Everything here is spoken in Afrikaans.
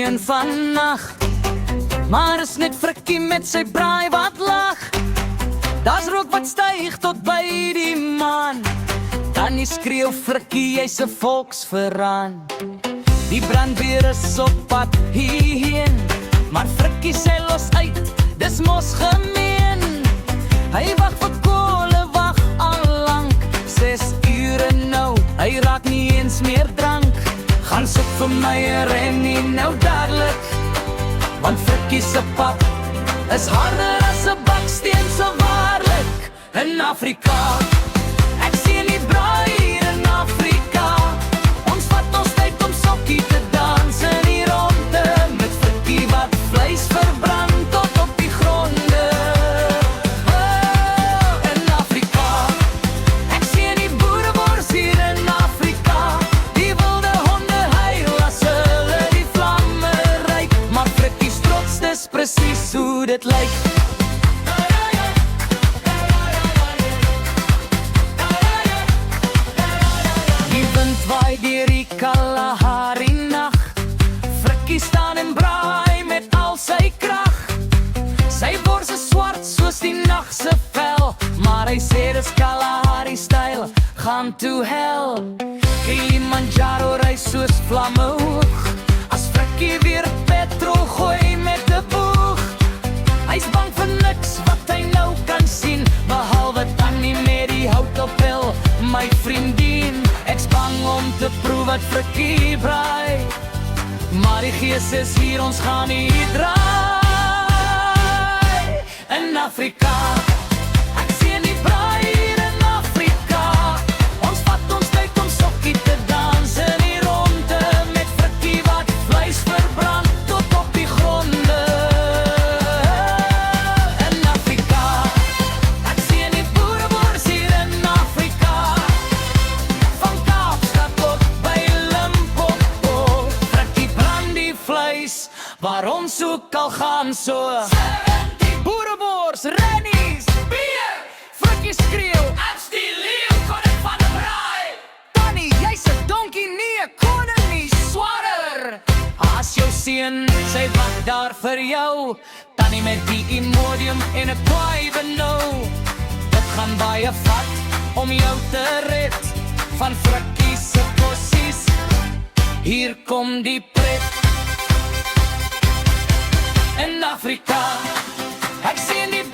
seën van nag, maar is net Frikkie met sy braai wat lag. Daar's rook wat styg tot by die maan. Tannie skreeu Frikkie, jy's 'n volksverraan. Die brandweer is op pad hierheen, maar Frikkie sê los uit, dis mos gemeen. Hy wag vir kole, wag al lank, 6 ure nou, hy raak nie eens meer drank. Gaan soek vir my 'n rennie nou dadelik, want Frikkie se pap is harder as 'n baksteen, so waarlik in Afrika. Ek sien die braai hier in Afrika. Ons vat ons tyd om sokkie te dans in die ronde, met Frikkie wat vleis verbrand tot op die gronde. Oh, in Afrika. Ek sien die boerewors hier in Afrika. Die wilde honde huil as hulle die vlamme ryk, maar Frikkie se trots, dis presies hoe dit lyk. Waai deur die Kalahari nag, Frikkie staan en braai met al sy krag. Sy bors is swart soos die nag se vel, maar hy sê dis Kalahari styl, gaan toe hel. Kilimanjaro reis soos vlamme hoog, as Frikkie weer petrol gooi met 'n boeg. Hy's bang vir niks wat hy nou kan sien, behalwe Tannie met die hout op hel, my vriendin. Ek's bang om te proef wat Frikkie braai, maar die gees is hier, ons gaan nie draai. In Afrika, ek sien die braai hier in Afrika. Ons vat ons tyd om sokkie te dans in die ronde, met Frikkie wat vleis verbrand tot op die gronde. In Afrika, ek sien die boerewors hier in Afrika. Waar ons soek al gaan so 17 boerewors, rennies, bier, Frikkie skreeu, ek's die leeu, koning van die braai. Tannie, jy's 'n donkie, nie 'n koning nie, swatter. As jou seun, sy wag daar vir jou. Tannie met die Imodium en 'n kwaai benou. Dit gaan baie vat om jou te red van Frikkie se bossies. Hier kom die pret. In Afrika, ek sien die